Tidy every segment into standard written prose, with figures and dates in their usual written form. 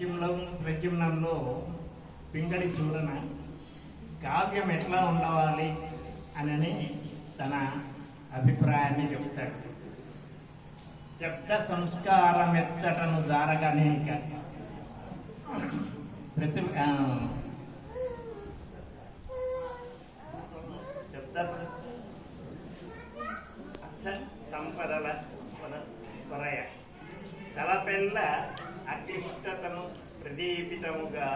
ప్రద్యుమ్నంలో పింగళి చూడన కావ్యం ఎట్లా ఉండవాలి అని తన అభిప్రాయాన్ని చెప్తాడు. శబ్ద సంస్కారం ఎచ్చటను జారగనేక శబ్ద అర్థ సంపదల కొరయ తలపెల్ల అక్లిష్టతను ప్రదీపితముగా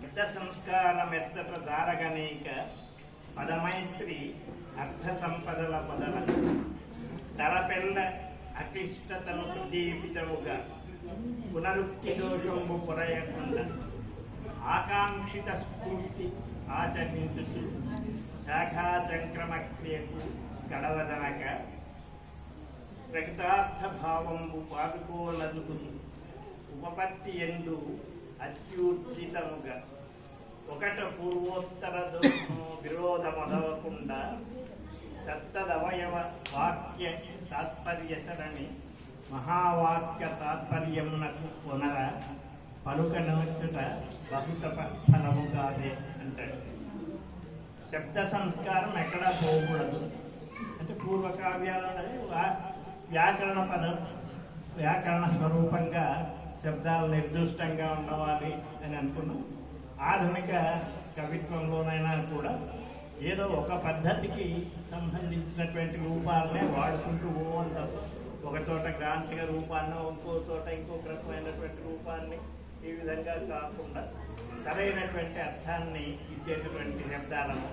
శబ్ద సంస్కారమెత్తట దారగనీక పదమైత్రి అర్థ సంపదల పొదల తలపెల్ల అక్లిష్టతను ప్రదీపితముగా పునరుక్తి దోషంబు పొరయకుండా ఆకాంక్షిత స్ఫూర్తి ఆచరించుచు శాఖాచంక్రమక్రియకు కడవదనక ప్రకృతార్థ భావంబు పాదుకోలదుకును ఉపపత్తి ఎందు అత్యుచితముగా ఒకట పూర్వోత్తర విరోధమదవకుండా తత్తదవయవ వాక్య తాత్పర్యసరణి మహావాక్య తాత్పర్యమునకు పునర పలుకనొచ్చుట బహుతప ఫలముగాదే అంటాడు. శబ్ద సంస్కారం ఎక్కడా పోకూడదు అంటే పూర్వకావ్యాలలో వ్యాకరణ స్వరూపంగా శబ్దాలు నిర్దిష్టంగా ఉండవాలి అని అనుకున్నాం. ఆధునిక కవిత్వంలోనైనా కూడా ఏదో ఒక పద్ధతికి సంబంధించినటువంటి రూపాలనే వాడుకుంటూ పోతాం. ఒక చోట గ్రాంథిక రూపాన్ని, ఇంకో చోట ఇంకొక రకమైనటువంటి రూపాన్ని, ఈ విధంగా కాకుండా సరైనటువంటి అర్థాన్ని ఇచ్చేటటువంటి శబ్దాలను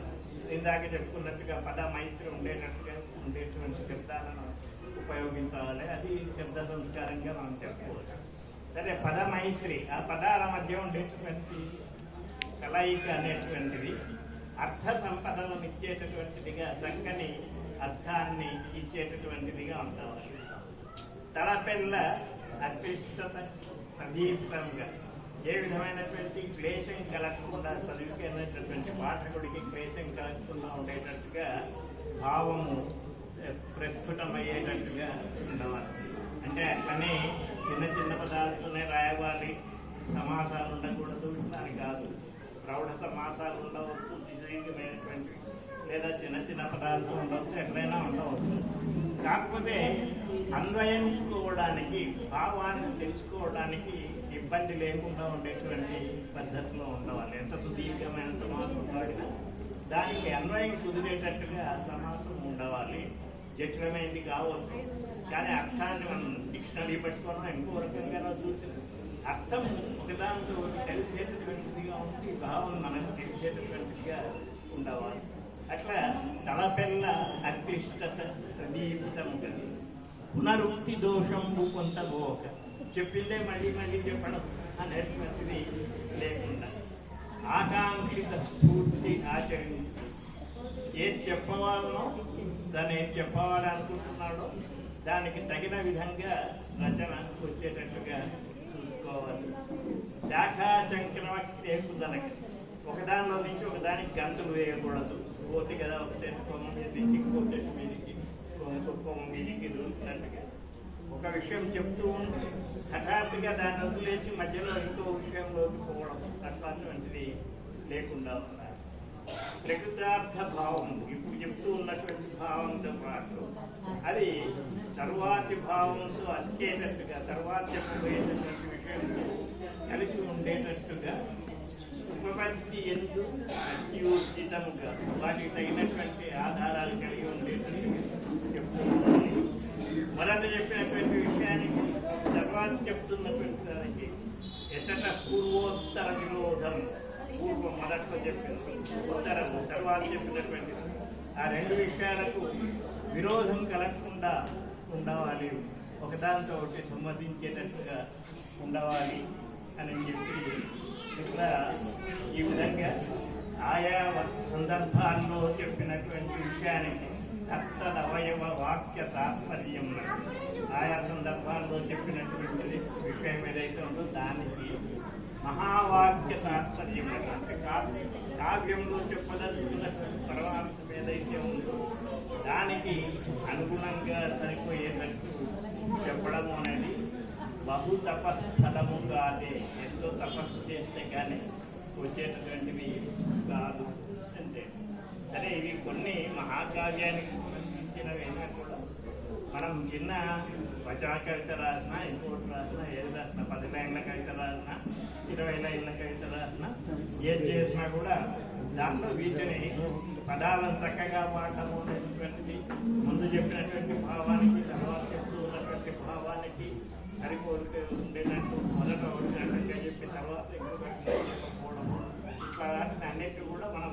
ఇందాక చెప్పుకున్నట్టుగా పద మైత్రి ఉండేటువంటి శబ్దాలను ఉపయోగించాలి. అది శబ్ద సంస్కారంగా మనం చెప్పుకోవచ్చు. సరే, పద మైత్రి ఆ పదాల మధ్య ఉండేటువంటి కలయిక అనేటువంటిది అర్థ సంపదలను ఇచ్చేటటువంటిదిగా, చక్కని అర్థాన్ని ఇచ్చేటటువంటిదిగా ఉంటారు. తలపెల్ల అక్లిష్టత ప్రదీప్తంగా ఏ విధమైనటువంటి క్లేశం కలగకుండా, చదివికేటటువంటి పాఠకుడికి క్లేశం కలగకుండా ఉండేటట్టుగా భావము ప్రస్ఫుటమయ్యేటట్టుగా ఉండవాలి. అంటే అట్లనే చిన్న చిన్న పదాలతోనే రాయవాలి, సమాసాలు ఉండకూడదు అని కాదు. ప్రౌఢ సమాసాలు ఉండవచ్చు, దీర్ఘమైనటువంటి లేదా చిన్న చిన్న పదాలతో ఉండవచ్చు, ఎట్లయినా ఉండవచ్చు. కాకపోతే అన్వయించుకోవడానికి, భావాన్ని తెలుసుకోవడానికి ఇబ్బంది లేకుండా ఉండేటువంటి పద్ధతిలో ఉండవాలి. ఎంత సుదీర్ఘమైన సమాసం వాడినా దానికి అన్వయం కుదిరేటట్టుగా సమాసం ఉండవాలి. జటిలమైనది కావచ్చు, కానీ అర్థాన్ని మనం డిక్షనరీ పెట్టుకోవడం ఇంకో రకంగా చూసిన అర్థం ఒకదానితో తెలిసేటటువంటిదిగా ఉంది, భావం మనకు తెలిసేటటువంటిదిగా ఉండవాలి. అట్లా తలపెల్ల అక్లిష్టత ప్రదీపితముగా పునరుక్తి దోషంబు కొంత పోక చెప్పిందే మళ్ళీ మళ్ళీ చెప్పడం అనేటువంటిది లేకుండా ఆకాంక్షిత స్ఫూర్తి ఆచరించి ఏది చెప్పవాలనో దాన్ని ఏది చెప్పాలనుకుంటున్నాడో దానికి తగిన విధంగా రచన వచ్చేటట్టుగా చూసుకోవాలి. శాఖాచంక్రమక్రియకుదలకి ఒకదానిలో నుంచి ఒకదానికి గంతులు వేయకూడదు. పోతే కదా ఒక చెట్టు కొమ్మ మీదకి, ఇంకో చెట్టు మీదకి, ఇంకో కొమ్మ మీదకి దూసినట్టుగా ఒక విషయం చెప్తూ ఉంటే హఠాత్తుగా దాన్ని వదిలేసి మధ్యలో ఇంకో విషయంలోకి పోవడం అట్లాంటిది లేకుండా ఉండాలి. ప్రకృతార్థ భావం ఇప్పుడు చెప్తూ ఉన్నటువంటి భావంతో పాటు అది తరువాతి భావంతో అతికేటట్టుగా, తర్వాత చెప్పబోయేటటువంటి విషయంతో కలిసి ఉండేటట్టుగా ఉపపత్తి ఎందు అత్యుచితముగా వాటికి తగినటువంటి ఆధారాలు కలిగి ఉండేటట్టుగా చెప్తూ ఉంటుంది. మొదట చెప్పినటువంటి విషయానికి తర్వాత చెప్తున్నటువంటి దానికి ఎచ్చట పూర్వోత్తర విరోధం, పూర్వం మొదట్లో చెప్పింది, ఉత్తరం తర్వాత చెప్పినటువంటి ఆ రెండు విషయాలకు విరోధం కలగకుండా ఉండవాలి, ఒకదానితో ఒకటి సంబంధించేటట్టుగా ఉండవాలి అని చెప్పి ఇక్కడ ఈ విధంగా ఆయా సందర్భాల్లో చెప్పినటువంటి విషయానికి తత్తదవయవ వాక్య తాత్పర్యం, ఆయా సందర్భాల్లో చెప్పినటువంటి విషయం ఏదైతే ఉందో దానికి మహావాక్య తాత్పర్యం అంటే కావ్యంలో చెప్పదలుచుకున్న పరమార్థం ఏదైతే ఉందో దానికి అనుగుణంగా సరిగ్గా సరిపోయేటట్టు చెప్పడము అనేది బహు తపస్ఫలము కాదే, ఎంతో తపస్సు చేస్తే కానీ వచ్చేటటువంటివి కాదు అంటే. సరే, ఇవి కొన్ని మహాకావ్యానికి సంబంధించినవి అయినా కూడా మనం చిన్న వచన కవిత రాసినా, ఇంకోటి రాసినా, ఏది రాసినా, 10 లైన్ల కవిత రాసినా, 20 లైన్ల కవిత రాసినా, ఏది చేసినా కూడా దాంట్లో వీటిని పదాలను చక్కగా వాడటము అనేటువంటిది ముందు చెప్పినటువంటి భావానికి తర్వాత చెప్తూ ఉన్నటువంటి భావానికి సరిపోతే ఉండేటట్టు మొదట ఒకటి గంటగా చెప్పి తర్వాత ఇంకొకటి చెప్పకపోవడము, ఇట్లా వాటిని అన్నిటి కూడా మనం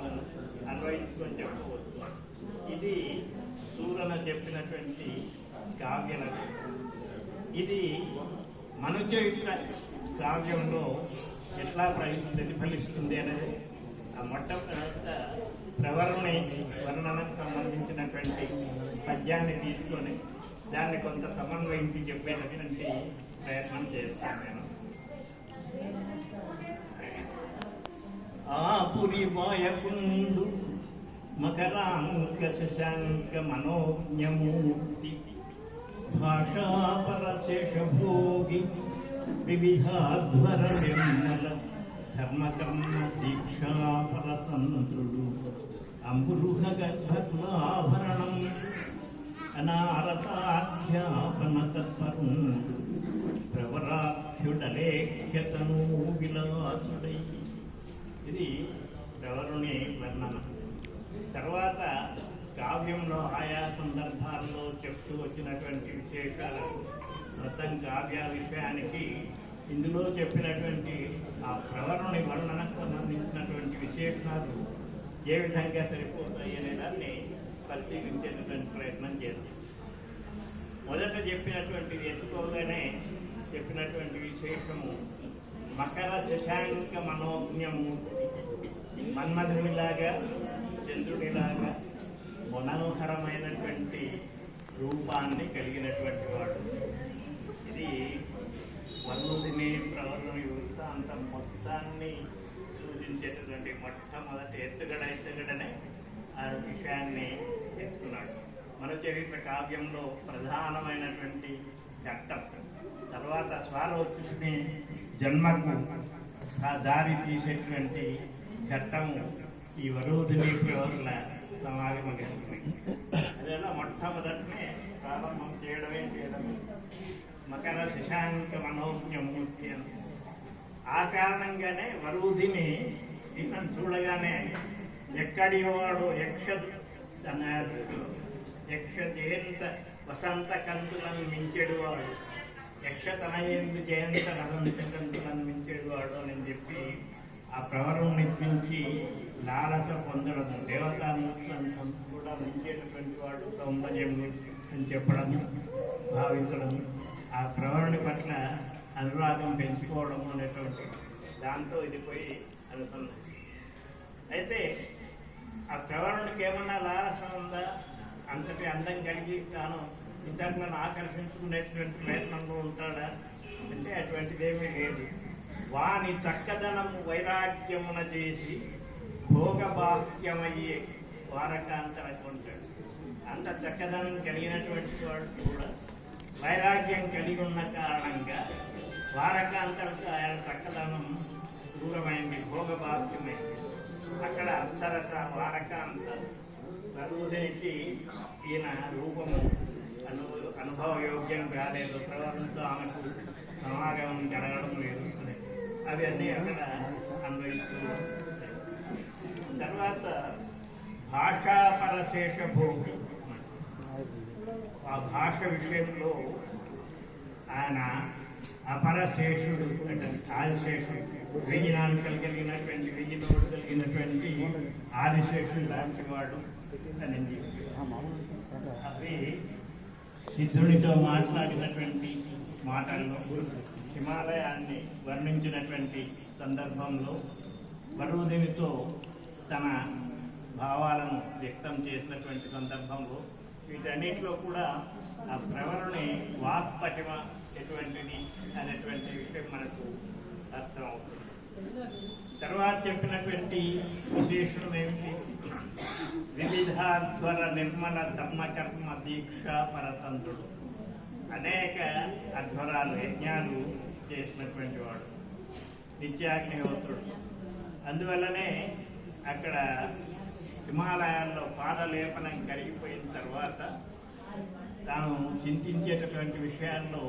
అన్వయించుకొని చెప్పవచ్చు. ఇది సూరన చెప్పినటువంటి కావ్యలకు. ఇది మనుచరిత్ర కావ్యంలో ఎట్లా ప్రతిఫలిస్తుంది అనేది ఆ మొట్టమొదట ప్రవర్ణి వర్ణనకు సంబంధించినటువంటి పద్యాన్ని తీసుకొని దాన్ని కొంత సమన్వయించి చెప్పేటటువంటి ప్రయత్నం చేస్తాను నేను. ఆపురి వాయకుండు మకరాంక శశాంక మనోజ్ఞమూర్తి భాషాపరశేషభోగి వివిధాధ్వర నిర్మల ధర్మకర్మ దీక్షాపరతంత్రుడు అంబురుహ గర్భాభరణం అనారతాధ్యాపన తత్పరుడు ప్రవరాఖ్యుడలేఖ్యతను విలాసుడై. ఇది ప్రవరుని వర్ణన. తర్వాత కావ్యంలో ఆయా సందర్భాల్లో చెప్తూ వచ్చినటువంటి విశేషాలకు మొత్తం కావ్య విషయానికి ఇందులో చెప్పినటువంటి ఆ ప్రవరుని వర్ణనకు సంబంధించినటువంటి విశేషాలు ఏ విధంగా సరిపోతాయి అనే దాన్ని పరిశీలించేటటువంటి ప్రయత్నం చేస్తాం. మొదట చెప్పినటువంటిది ఎత్తుకోగానే చెప్పినటువంటి విశేషము మకర శశాంక మనోజ్ఞమూర్తి. మన్మధునిలాగా, చంద్రునిలాగా మనోహరమైనటువంటి రూపాన్ని కలిగినటువంటి వాడు. ఇది వల్లుదిని ప్రవరుని వృత్తాంతం మొత్తాన్ని సూచించేటటువంటి మొట్టమొదటి ఎత్తుగడనే ఆ విషయాన్ని చెప్తున్నాడు. మన చరిత్ర కావ్యంలో ప్రధానమైనటువంటి ఘట్టం. తర్వాత స్వారోత్సుని జన్మకు దారి తీసేటువంటి ఘట్టము ఈ వరుదిని ప్రవరుల సమాగమం కలిగింది. అదేలా మొట్టమొదటినే ప్రారంభం చేయడమే మకర శశాంక మనోజ్ఞమూర్తి అని. ఆ కారణంగానే వరుదిని దీన్ని చూడగానే ఎక్కడి వాడు యక్ష జయంత వసంత కంతులను మించెడువాడు, యక్ష తనయందు జయంత వసంత కంతులను మించెడువాడు అని చెప్పి ఆ ప్రవరం నిర్మించి లాలస పొందడం, దేవతామూర్తులను కూడా మించేటటువంటి వాడు సౌందర్యం అని చెప్పడం, భావించడం, ఆ ప్రవరుని పట్ల అనురాగం పెంచుకోవడం అనేటువంటి దాంతో ఇది పోయి అనుసంధానం. అయితే ఆ ప్రవరునికి ఏమన్నా లాలసం ఉందా? అంతటి అందం కలిగి తాను ఇతరులను ఆకర్షించుకునేటువంటి ప్రయత్నంలో ఉంటాడా అంటే అటువంటిదేమీ లేదు. వాని చక్కదనము వైరాగ్యమున చేసి భోగబాహ్యమయ్యే వారకాంతరకు ఉంటాడు. అంత చక్కదనం కలిగినటువంటి వాడు కూడా వైరాగ్యం కలిగి ఉన్న కారణంగా వారకాంతరకు ఆయన చక్కదనం దూరమైంది, భోగబాహ్యమైంది. అక్కడ అప్సరస వారకాంత వరుదినికి ఈయన రూపము అనుభవయోగ్యం కాలేదు, ప్రవర్తనతో ఆమెకు సమాగమం జరగడం లేదు. అవన్నీ అక్కడ అన్వయిస్తూ. తర్వాత భాషాపరశేష భోగి. ఆ భాష విషయంలో ఆయన అపరశేషుడు అంటే ఆదిశేషుడు, 1000 నాలుకలు కలిగినటువంటి 1000 నోడు కలిగినటువంటి ఆదిశేషుడు లాంటి వాడు అని. అవి సిద్ధునితో మాట్లాడినటువంటి మాటల్లో హిమాలయాన్ని వర్ణించినటువంటి సందర్భంలో వరుదినితో తన భావాలను వ్యక్తం చేసినటువంటి సందర్భంలో వీటన్నిటిలో కూడా ఆ ప్రవరుని వాక్పటిమ ఎటువంటిది అనేటువంటి విషయం మనకు అర్థమవుతుంది. తర్వాత చెప్పినటువంటి విశేషణం ఏమిటి? వివిధాధ్వర నిర్మల ధర్మకర్మ దీక్ష పరతంత్రుడు. అనేక అధ్వరాలు యజ్ఞాలు చేసినటువంటి వాడు, నిత్యాగ్నిహోత్రుడు. అందువల్లనే అక్కడ హిమాలయాల్లో పాదలేపనం కరిగిపోయిన తర్వాత తాను చింతించేటటువంటి విషయాల్లో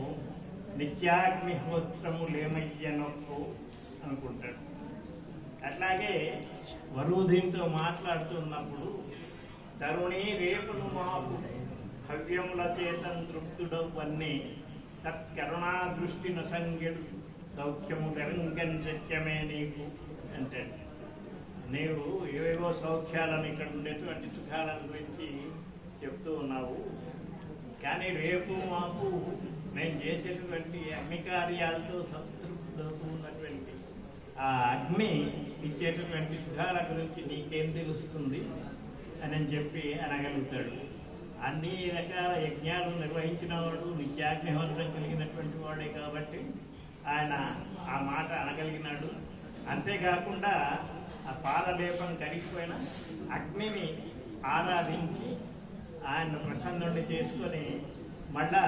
నిత్యాగ్నిహోత్రము లేమయ్యనొక్కు అనుకుంటాడు. అట్లాగే వరుధితో మాట్లాడుతున్నప్పుడు తరుణి రేపును మాపు హవ్యముల చేతం తృప్తుడవన్నీ తత్కరుణా దృష్టిన సంగెడు సౌఖ్యము గరంగన్ సత్యమే నీకు అంటే, నీవు ఏవేవో సౌఖ్యాలను ఇక్కడ ఉండేటువంటి సుఖాలను గురించి చెప్తూ ఉన్నావు, కానీ రేపు మాకు నేను చేసేటువంటి అగ్ని కార్యాలతో సంతృప్తులవుతూ ఉన్నటువంటి ఆ అగ్ని ఇచ్చేటటువంటి సుఖాల గురించి నీకేం తెలుస్తుంది అని చెప్పి అనగలుగుతాడు. అన్ని రకాల యజ్ఞాలు నిర్వహించిన వాడు, నిత్యాగ్నిహోత్రం కలిగినటువంటి వాడే కాబట్టి ఆయన ఆ మాట అనగలిగినాడు. అంతేకాకుండా ఆ పాదలేపం కరిగిపోయిన అగ్నిని ఆరాధించి ఆయన ప్రసన్నుడిని చేసుకొని మళ్ళా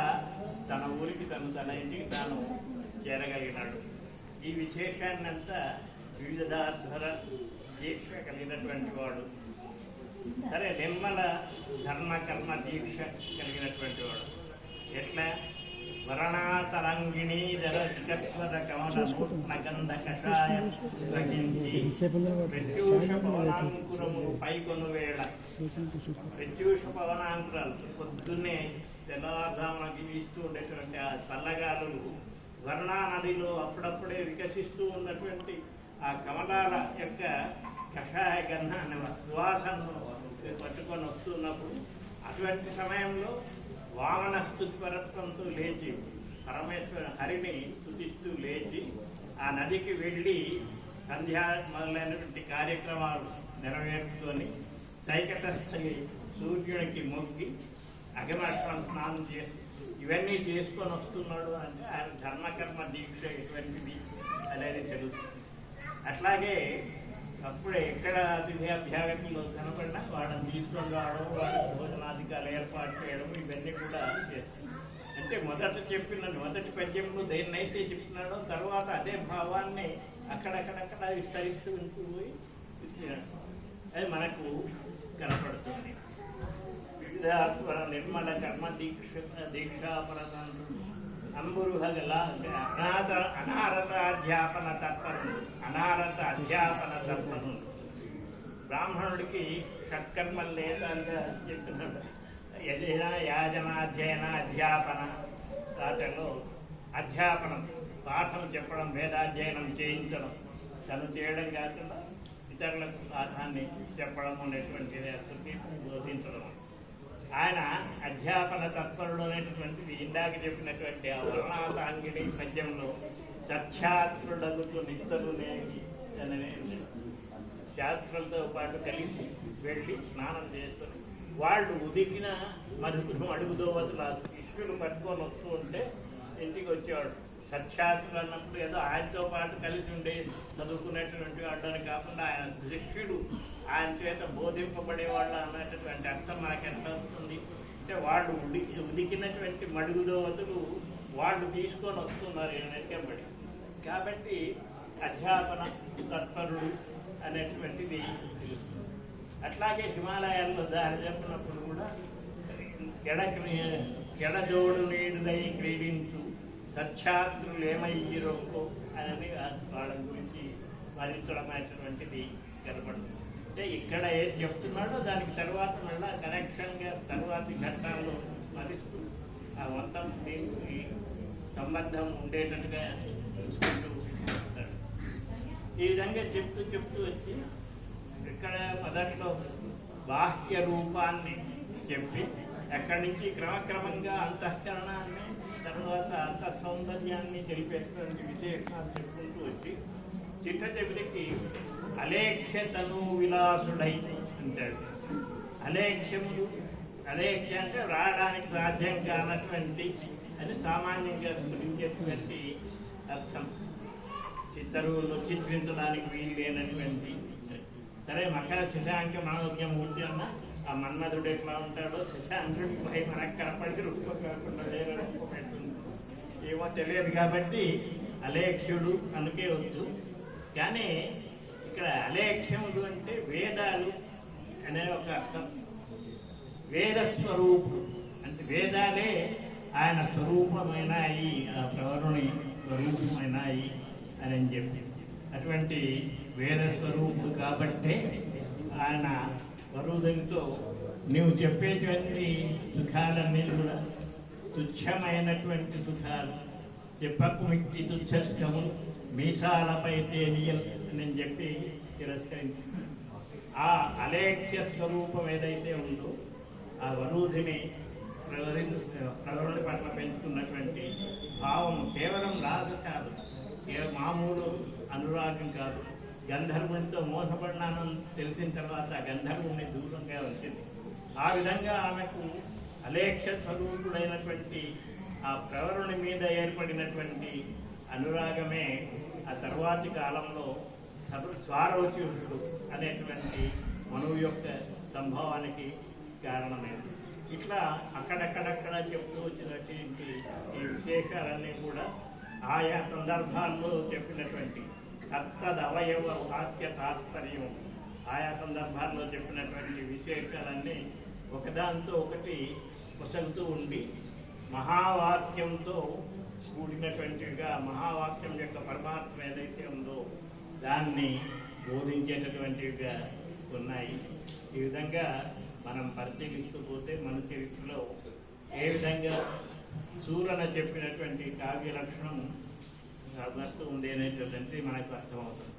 తన ఊరికి తన ఇంటికి తాను చేరగలిగినాడు. ఈ విశేషాన్నంతా వివిధాధ్వర దీక్ష కలిగినటువంటి వాడు. సరే, నిర్మల ధర్మ కర్మ దీక్ష కలిగినటువంటి వాడు. ఎట్లా? వరణాతరంగిణీ జరస్వర కమల గంధ కషాయం గ్రహించి ప్రత్యూష పవనాంకురము పైకొను వేళ. ప్రత్యూష పవనాంకురాలు పొద్దున్నే తెల్లవారుజామునకి వీస్తూ ఉండేటువంటి ఆ చల్లగాలులు వర్ణా నదిలో అప్పుడప్పుడే వికసిస్తూ ఉన్నటువంటి ఆ కమలాల యొక్క కషాయ గంధ అనే సువాసనను పట్టుకొని వస్తున్నప్పుడు అటువంటి సమయంలో వామన స్తుతిపరత్వంతో లేచి పరమేశ్వర హరిని స్తుతిస్తూ లేచి ఆ నదికి వెళ్ళి సంధ్యా మొదలైనటువంటి కార్యక్రమాలు నెరవేర్చుకొని సైకతస్థలి సూర్యునికి మొక్కి అగమర్షణ స్నానం చేసి ఇవన్నీ చేసుకొని వస్తున్నాడు అంటే ఆయన ధర్మకర్మ దీక్ష ఎటువంటిది అనేది తెలుస్తుంది. అట్లాగే అప్పుడే ఎక్కడ అతిథి అభ్యాగతులు కనపడినా వాళ్ళని తీసుకొని రావడం, వాళ్ళ భోజనాధికారులు ఏర్పాటు చేయడం, ఇవన్నీ కూడా చేస్తుంది. అంటే మొదటి పద్యంలో దేన్నైతే చెప్తున్నాడో తర్వాత అదే భావాన్ని అక్కడక్కడక్కడ విస్తరిస్తూ ఉంటూ పోయి ఇచ్చినట్టు అది మనకు కనపడుతుంది. వివిధ నిర్మల కర్మ దీక్షాపరతంత్రుడు అంబురుహగల అనారత అధ్యాపన తత్పరుడు. బ్రాహ్మణుడికి షట్కర్మలు లేదంగా చెప్తున్నాడు. యాజనాధ్యయన అధ్యాపన వాటిలో అధ్యాపనం పాఠం చెప్పడం, వేదాధ్యయనం చేయించడం, తను చేయడం కాకుండా ఇతరులకు పాఠాన్ని చెప్పడం అనేటువంటిది బోధించడం. ఆయన అధ్యాపన తత్పరుడు అనేటటువంటిది ఇందాక చెప్పినటువంటి ఆ వర్ణాతాంగిణి పద్యంలో సత్యాత్రుడగుతూ నిత్తలు నేగి అనేది శాస్త్రులతో పాటు కలిసి వెళ్ళి స్నానం చేసుకొని వాళ్ళు ఉదికిన మధురం అడుగుదోవతుల శిష్యులు పట్టుకొని వస్తూ ఉంటే ఇంటికి వచ్చేవాడు. సత్యాత్రులు అన్నప్పుడు ఏదో ఆయనతో పాటు కలిసి ఉండే చదువుకునేటువంటి వాడని కాకుండా ఆయన శిష్యుడు, ఆయన చేత బోధింపబడేవాళ్ళు అన్నటువంటి అర్థం మనకు ఎట్లా వస్తుంది అంటే వాళ్ళు ఉదికినటువంటి మడుగుదోవతులు వాళ్ళు తీసుకొని వస్తున్నారు వెనకంబడి. కాబట్టి అధ్యాపన తత్పరుడు అనేటువంటిది తెలుస్తుంది. అట్లాగే హిమాలయాల్లో దారి చెప్పినప్పుడు కూడా ఎడజోడు నీడుదై క్రీడించు సత్యాత్రులు ఏమయ్యిరొక్కో అని వాళ్ళ గురించి వర్ణించడం అనేటువంటిది కనపడుతుంది. అంటే ఇక్కడ ఏది చెప్తున్నాడో దానికి తర్వాత మళ్ళీ కనెక్షన్గా తర్వాతి ఘట్టాల్లో స్మరిస్తూ ఆ మొత్తం దీనికి సంబంధం ఉండేటట్టుగా చూసుకుంటూ ఉంటాడు. ఈ విధంగా చెప్తూ వచ్చి ఇక్కడ మొదట్లో బాహ్య రూపాన్ని చెప్పి ఎక్కడి నుంచి క్రమక్రమంగా అంతఃకరణాన్ని తర్వాత అంత సౌందర్యాన్ని తెలిపేటువంటి విశేషాలు చెప్పుకుంటూ వచ్చి చిట్ట చివరికి అలేఖ్య తను విలాసుడై అంటాడు. అలేఖ్య అంటే రావడానికి సాధ్యం కానటువంటి అని సామాన్యంగా స్మరించేటువంటి అర్థం. చిత్తరువులు చిత్రించడానికి వీలు లేనటువంటి. సరే, మకర శశాంక మనోజ్ఞమూర్తి అన్న ఆ మన్మధుడు ఎట్లా ఉంటాడో శశాంకుడిపై మనకు కనపడి రూపం కాకుండా వేరే రూపం పెట్టుంది. ఏమో తెలియదు కాబట్టి అలేఖ్యుడు అనుకే వచ్చు. కానీ ఇక్కడ అలేఖ్యములు అంటే వేదాలు అనే ఒక అర్థం. వేద స్వరూపుడు అంటే వేదాలే ఆయన స్వరూపమైనాయి, ఆ ప్రవరుని స్వరూపమైనాయి అని చెప్పి అటువంటి వేద స్వరూపుడు కాబట్టే ఆయన వరుదంతో నీవు చెప్పేటువంటి సుఖాలన్నీ కూడా తుచ్చమైనటువంటి సుఖాలు, చెప్పకు మిట్టి తుచ్చము మీసాలపై తేనియల్ అని చెప్పి తిరస్కరించి ఆ అలేఖ్య స్వరూపం ఏదైతే ఉందో ఆ వరుధిని ప్రవరుడి పట్ల పెంచుకున్నటువంటి భావం కేవలం రాజు కాదు, మామూలు అనురాగం కాదు. గంధర్వునితో మోసపడినానని తెలిసిన తర్వాత గంధర్వుని దూరంగా వచ్చింది. ఆ విధంగా ఆమెకు అలేఖ్య స్వరూపుడైనటువంటి ఆ ప్రవరుని మీద ఏర్పడినటువంటి అనురాగమే ఆ తర్వాతి కాలంలో స్వారోచితుడు అనేటువంటి మనువు యొక్క సంభవానికి కారణమైంది. ఇట్లా అక్కడక్కడక్కడ చెప్తూ వచ్చినటువంటి ఈ విశేషాలన్నీ కూడా ఆయా సందర్భాల్లో చెప్పినటువంటి తత్తదవయవ వాక్య తాత్పర్యం, ఆయా సందర్భాల్లో చెప్పినటువంటి విశేషాలన్నీ ఒకదాంతో ఒకటి పొసగుతూ ఉండి మహావాక్యంతో కూడినటువంటిగా మహావాక్యం యొక్క పరమాత్మ ఏదైతే ఉందో దాన్ని బోధించేటటువంటివిగా ఉన్నాయి. ఈ విధంగా మనం పరిశీలిస్తూ పోతే మన చరిత్రలో ఏ విధంగా సూరన చెప్పినటువంటి కావ్య లక్షణం సాధనస్తూ ఉంది అనేటువంటి మనకు అర్థమవుతుంది.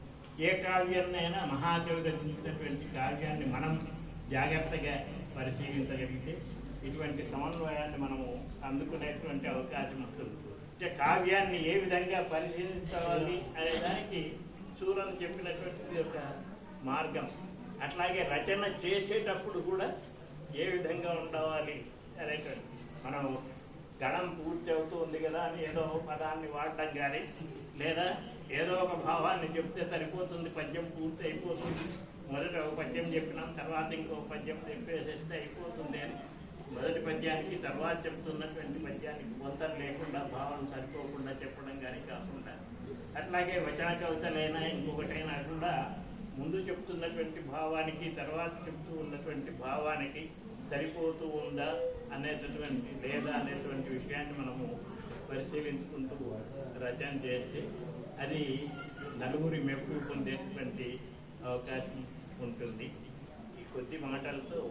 ఏ కావ్యాన్నైనా మహాకవి రచించినటువంటి కావ్యాన్ని మనం జాగ్రత్తగా పరిశీలించగలిగితే ఇటువంటి సమన్వయాన్ని మనము అందుకునేటువంటి అవకాశం ఉంటుంది. అంటే కావ్యాన్ని ఏ విధంగా పరిశీలించాలి అనే దానికి సూరను చెప్పినటువంటి ఒక మార్గం. అట్లాగే రచన చేసేటప్పుడు కూడా ఏ విధంగా ఉండవాలి అనేటువంటి మనం గణం పూర్తి అవుతూ ఉంది కదా అని ఏదో పదాన్ని వాడటం కానీ లేదా ఏదో ఒక భావాన్ని చెప్తే సరిపోతుంది, పద్యం పూర్తి అయిపోతుంది, మొదట ఒక పద్యం చెప్పినాం తర్వాత ఇంకో పద్యం చెప్పేసేస్తే అయిపోతుంది అని మొదటి పద్యానికి తర్వాత చెప్తున్నటువంటి పద్యానికి పొంతం లేకుండా భావం సరిపోకుండా చెప్పడం కానీ కాకుండా అట్లాగే వచన కవితలైనా ఇంకొకటైనా కూడా ముందు చెప్తున్నటువంటి భావానికి తర్వాత చెప్తూ ఉన్నటువంటి భావానికి సరిపోతూ ఉందా అనేటటువంటి లేదా అనేటువంటి విషయాన్ని మనము పరిశీలించుకుంటూ రచన చేస్తే అది నలుగురి మెప్పు పొందేటువంటి అవకాశం ఉంటుంది. ఈ కొద్ది మాటలతో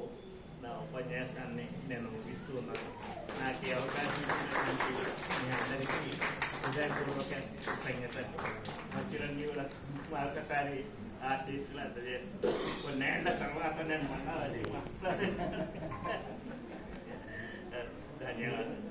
నా ఉపన్యాసాన్ని నేను ముగిస్తూ ఉన్నాను. నాకు ఈ అవకాశం ఇచ్చినటువంటి మీ అందరికీ హృదయపూర్వక కృతజ్ఞతలు. చిరంజీవుల మరొకసారి ఆశీస్సులు అందజేస్తాను. కొన్నేళ్ల తర్వాత నేను మళ్ళా అది మాట్లాడాను. ధన్యవాదాలు.